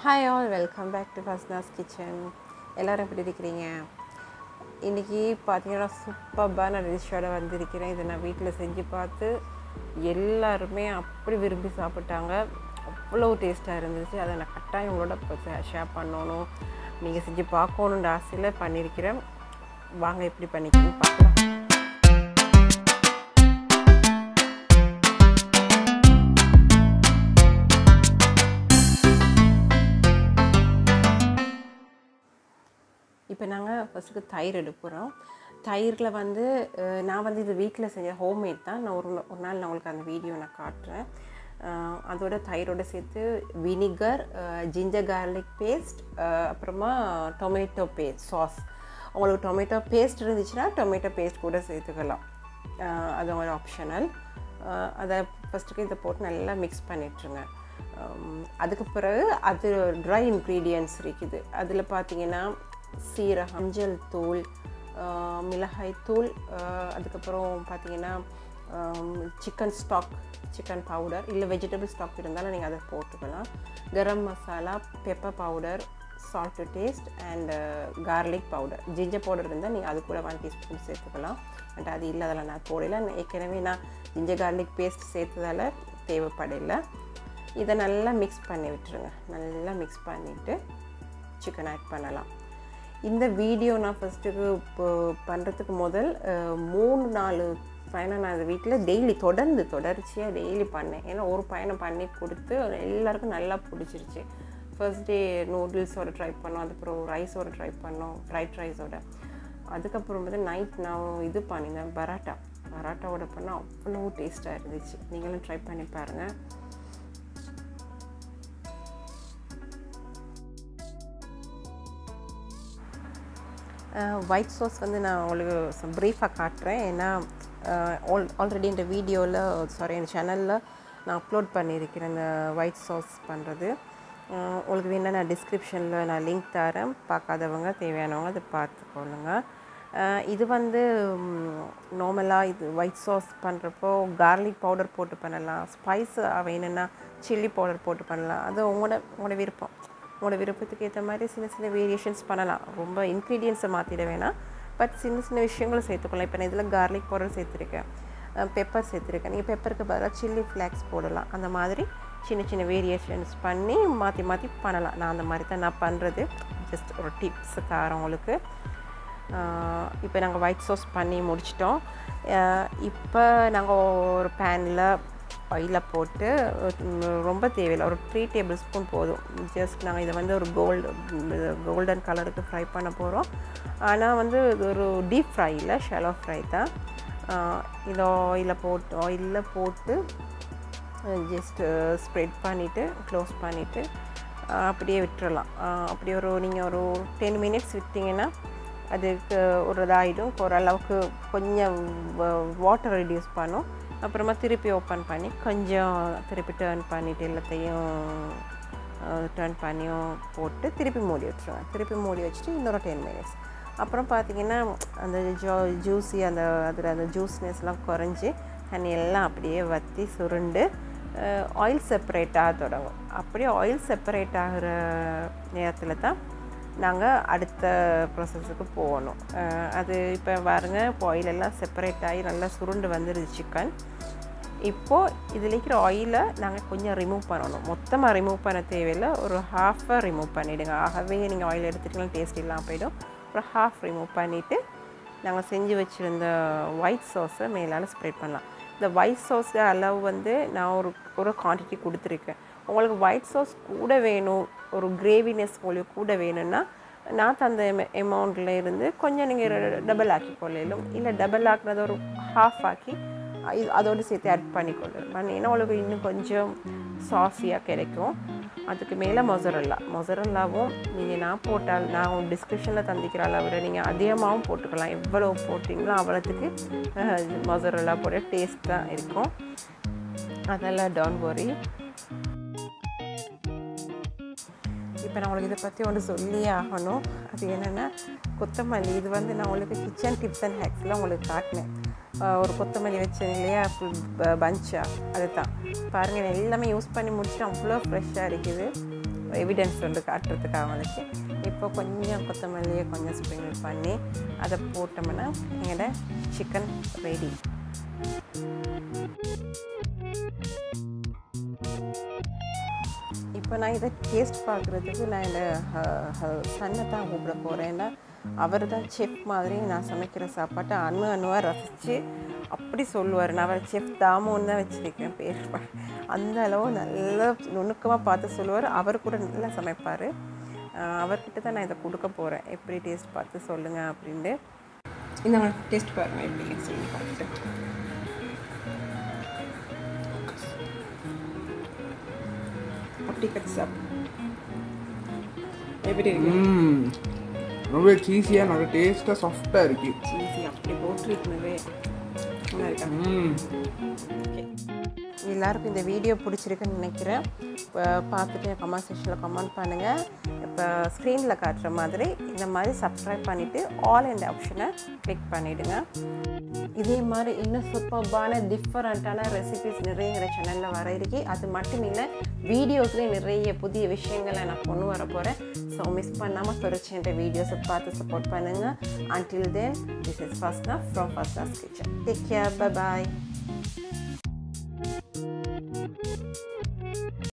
Hi all, welcome back to Fazna's kitchen. எல்லாரும் எப்படி இருக்கீங்க? இன்னைக்கு பாத்தீங்கன்னா சூப்பரான டிஷ்ஷோட வந்திருக்கிறேன். இதை நான் வீட்டில் செஞ்சு பார்த்து எல்லாருமே அப்படி விரும்பி சாப்பிட்டாங்க. அவ்வளோ டேஸ்ட்டாக இருந்துச்சு. அதை நான் கட்டாயம் உங்களோட ஷேர் பண்ணணும், நீங்கள் செஞ்சு பார்க்கணுன்ற ஆசையில் பண்ணியிருக்கிறேன். வாங்க எப்படி பண்ணிக்கணும்னு பார்க்கலாம். இப்போ நாங்கள் ஃபஸ்ட்டுக்கு தயிர் எடுக்கிறோம். தயிரில் நான் இது வீட்டில் செஞ்ச ஹோம்மேட் தான். நான் ஒரு நாள் நான் உங்களுக்கு அந்த வீடியோ நான் காட்டுறேன். அதோட தயிரோடு சேர்த்து வினிகர், ஜிஞ்சர் கார்லிக் பேஸ்ட், அப்புறமா டொமேட்டோ சாஸ். உங்களுக்கு டொமேட்டோ பேஸ்ட் இருந்துச்சுன்னா டொமேட்டோ பேஸ்ட் கூட சேர்த்துக்கலாம். அது ஒரு ஆப்ஷனல். அதை ஃபஸ்ட்டுக்கு இதை போட்டு நல்லா மிக்ஸ் பண்ணிட்டுருங்க. அதுக்கு பிறகு அது ட்ரை இன்க்ரீடியன்ட்ஸ் இருக்குது. அதில் பார்த்தீங்கன்னா சீரகம், மஞ்சள் தூள், மிளகாய் தூள், அதுக்கப்புறம் பார்த்தீங்கன்னா சிக்கன் ஸ்டாக், சிக்கன் பவுடர், இல்லை வெஜிடபிள் ஸ்டாக் இருந்தாலும் நீங்கள் அதை போட்டுக்கலாம். Garam masala, pepper powder, salt to taste, and garlic powder. Ginger powder இருந்தால் நீங்கள் அது கூட 1 டீஸ்பூன் சேர்த்துக்கலாம். பட் அது இல்லை, அதில் நான் போடலை. ஏற்கனவே நான் ஜிஞ்சர் கார்லிக் பேஸ்ட் சேர்த்ததால் தேவைப்படலை. இதை நல்லா மிக்ஸ் பண்ணி விட்டுருங்க. நல்லா மிக்ஸ் பண்ணிவிட்டு சிக்கன் ஆட் பண்ணலாம். இந்த வீடியோ நான் ஃபஸ்ட்டுக்கு இப்போ பண்ணுறதுக்கு முதல் 3-4 பயணம் நான் இந்த வீட்டில் டெய்லி தொடர்ச்சியாக டெய்லி பண்ணேன். ஏன்னா ஒரு பயணம் பண்ணி கொடுத்து எல்லாருக்கும் நல்லா பிடிச்சிருச்சு. ஃபர்ஸ்ட் டே நூடுல்ஸோட ட்ரை பண்ணோம், அதுக்கப்புறம் ரைஸோட ட்ரை பண்ணோம், ஃப்ரைட் ரைஸோட. அதுக்கப்புறம் நைட் நான் இது பண்ணினேன், பராட்டாவோட பண்ணால் அவ்வளோ டேஸ்ட்டாக இருந்துச்சு. நீங்களும் ட்ரை பண்ணி பாருங்கள். ஒயிட் சாஸ் நான் உங்களுக்கு ப்ரீஃபாக காட்டுறேன். ஏன்னா ஆல்ரெடி இந்த வீடியோவில் என் சேனலில் நான் அப்லோட் பண்ணியிருக்கிறேன் இந்த ஒயிட் சாஸ் பண்ணுறது. உங்களுக்கு வேணால் நான் டிஸ்கிரிப்ஷனில் நான் லிங்க் தரேன். பார்க்காதவங்க தேவையானவங்க அதை பார்த்துக்கொள்ளுங்க. இது நார்மலாக இது ஒயிட் சாஸ் பண்ணுறப்போ கார்லிக் பவுடர் போட்டு பண்ணலாம். ஸ்பைஸ் வேணும்னா சில்லி பவுடர் போட்டு பண்ணலாம். அது உங்களோட விருப்பம். உங்களோட விருப்பத்துக்கு ஏற்ற மாதிரி சின்ன வேரியேஷன்ஸ் பண்ணலாம். ரொம்ப இன்க்ரீடியன்ஸை மாற்றிட வேணாம், பட் சின்ன விஷயங்களும் சேர்த்துக்கலாம். இப்போ நான் இதில் கார்லிக் பவுடர் சேர்த்துருக்கேன், பெப்பர் சேர்த்துருக்கேன். நீங்கள் பெப்பருக்கு பதிலாக சில்லி ஃப்ளாக்ஸ் போடலாம். அந்த மாதிரி சின்ன வேரியேஷன்ஸ் பண்ணி மாற்றி பண்ணலாம். நான் அந்த மாதிரி தான் நான் பண்ணுறது. ஜஸ்ட் ஒரு டிப்ஸ் தரேன் உங்களுக்கு. இப்போ நாங்கள் ஒயிட் சாஸ் பண்ணி முடிச்சிட்டோம். இப்போ நாங்கள் ஒரு பேனில் ஆயிலை போட்டு, ரொம்ப தேவையில்லை, ஒரு 3 டேபிள் ஸ்பூன் போதும். ஜஸ்ட் நாங்கள் இதை ஒரு கோல்டன் கலருக்கு ஃப்ரை பண்ண போகிறோம். ஆனால் இது ஒரு டீப் ஃப்ரை இல்லை, ஷாலோ ஃப்ரை தான். இதை ஆயிலில் போட்டு ஜஸ்ட் ஸ்ப்ரெட் பண்ணிவிட்டு க்ளோஸ் பண்ணிவிட்டு அப்படியே விட்டுறலாம். அப்படி நீங்கள் ஒரு 10 மினிட்ஸ் விட்டிங்கன்னா அதுக்கு ஒரு இதாகிடும். ஓரளவுக்கு கொஞ்சம் வாட்டர் ரெடியூஸ் பண்ணும். அப்புறமா திருப்பி ஓப்பன் பண்ணி கொஞ்சம் திருப்பி டர்ன் பண்ணிவிட்டு எல்லாத்தையும் டர்ன் பண்ணியும் போட்டு திருப்பி மூடி வச்சுருவேன். திருப்பி மூடி வச்சுட்டு இன்னொரு 10 மினிட்ஸ். அப்புறம் பார்த்திங்கன்னா அந்த ஜூஸி அதில் அந்த ஜூஸ்னஸ்லாம் குறைஞ்சி தண்ணி எல்லாம் அப்படியே வற்றி சுருண்டு ஆயில் செப்பரேட் ஆக தொடங்கும். அப்படியே ஆயில் செப்பரேட் ஆகிற நேரத்தில் தான் நாங்கள் அடுத்த ப்ராசஸுக்கு போகணும். அது இப்போ பாருங்க, இப்போ ஆயிலெல்லாம் செப்பரேட் ஆகி நல்லா சுருண்டு வந்துடுது சிக்கன். இப்போது இதில் இருக்கிற ஆயிலை நாங்கள் கொஞ்சம் ரிமூவ் பண்ணணும். மொத்தமாக ரிமூவ் பண்ண தேவையில்லை, ஒரு ஹாஃபாக ரிமூவ் பண்ணிவிடுங்க. ஆகவே நீங்கள் ஆயில் எடுத்துக்கலாம், டேஸ்ட் இல்லாமல் போயிடும். ஒரு ஹாஃப் ரிமூவ் பண்ணிவிட்டு நாங்கள் செஞ்சு வச்சுருந்த ஒயிட் சாஸை மேலால் ஸ்ப்ரெட் பண்ணலாம். இந்த ஒயிட் சாஸ் அளவு நான் ஒரு குவான்டிட்டி கொடுத்துருக்கேன். உங்களுக்கு ஒயிட் சாஸ் கூட வேணும், ஒரு கிரேவினஸ் உங்களுக்கு கூட வேணும்னா நான் தந்த அமௌண்ட்டில் இருந்து கொஞ்சம் நீங்கள் டபுள் ஆக்கி கொள்ளலும், இல்லை டபுள் ஆக்குனது ஒரு ஹாஃப் ஆக்கி அதோடு சேர்த்து ஆட் பண்ணிங்கன்னா உங்களுக்கு இன்னும் கொஞ்சம் சாஸியாக கிடைக்கும். அதுக்கு மேலே மொசரல்லாவும் நீங்கள் நான் டிஸ்கிரிப்ஷனில் தந்திக்கிற அளவில் நீங்கள் அதிகமாகவும் போட்டுக்கலாம். எவ்வளோ போட்டிங்களோ அவ்வளோத்துக்கு மொசரல்லா போட டேஸ்ட் தான் இருக்கும். அதெல்லாம் டோன்ட் வரி. இப்போ நான் உங்களுக்கு இதை பற்றி ஒன்று சொல்லியே ஆகணும். அது என்னென்னா கொத்தமல்லி. இது நான் உங்களுக்கு கிச்சன் டிப்ஸ் அண்ட் ஹேக்ஸில் உங்களுக்கு காட்டினேன். ஒரு கொத்தமல்லி வச்சேன் இல்லையா, ஃபுல் பஞ்சாக, அது தான் பாருங்கள். நான் எல்லாமே யூஸ் பண்ணி முடிச்சுட்டு அவ்வளோ ஃப்ரெஷ்ஷாக இருக்குது. எவிடன்ஸ் வந்து காட்டுறதுக்காக வந்துச்சு. இப்போ கொஞ்சம் கொத்தமல்லியை கொஞ்சம் ஸ்ப்ரிங்கிள் பண்ணி அதை போட்டோம்னா எங்களோட சிக்கன் ரெடி. இப்போ நான் இதை டேஸ்ட் பார்க்குறதுக்கு நான் இந்த சன்னை தான் கூப்பிட போகிறேன்னா அவர் தான் செஃப் மாதிரி நான் சமைக்கிற சாப்பாட்டை அணுவாக ரசித்து அப்படி சொல்லுவார். நான் அவர் செஃப் தாமோன்னு தான் வச்சுருக்கேன் பேர். அந்த அளவு நல்லா நுணுக்கமாக பார்த்து சொல்லுவார். அவர் கூட நல்லா சமைப்பார். அவர்கிட்ட தான் நான் இதை கொடுக்க போகிறேன். எப்படி டேஸ்ட் பார்த்து சொல்லுங்கள் அப்படின்ட்டு. இந்த டேஸ்ட் பாருங்கள் எப்படி சொல்லி பார்த்துட்டு. அப்படி கட்ஸப் எப்படி இருக்கு? ரொம்ப சீஸியாக நல்ல டேஸ்ட்டாக சாஃப்டாக இருக்குது. சீஸி அப்படி போட்டுருக்குனவே நல்லா இருக்கா? ஓகே, எல்லாருக்கும் இந்த வீடியோ பிடிச்சிருக்குன்னு நினைக்கிறேன். இப்போ பார்த்துட்டு கமெண்ட் செக்ஷனில் கமெண்ட் பண்ணுங்கள். இப்போ ஸ்க்ரீனில் காட்டுற மாதிரி இந்த மாதிரி சப்ஸ்கிரைப் பண்ணிவிட்டு ஆல் இந்த ஆப்ஷனை கிளிக் பண்ணிவிடுங்க. இதே மாதிரி இன்னும் சூப்பர்பான டிஃப்ரெண்ட்டான ரெசிபிஸ் நிறைய எங்கள் சேனலில் வர இருக்கு. அது மட்டும் இல்லை, வீடியோஸ்லேயும் நிறைய புதிய விஷயங்களை நான் கொண்டு வர போகிறேன். ஸோ மிஸ் பண்ணாமல் தொடர்ச்சின்ற வீடியோஸை பார்த்து சப்போர்ட் பண்ணுங்கள். Until then, this is Fazna from Fazna's Kitchen. Take care. Bye-bye.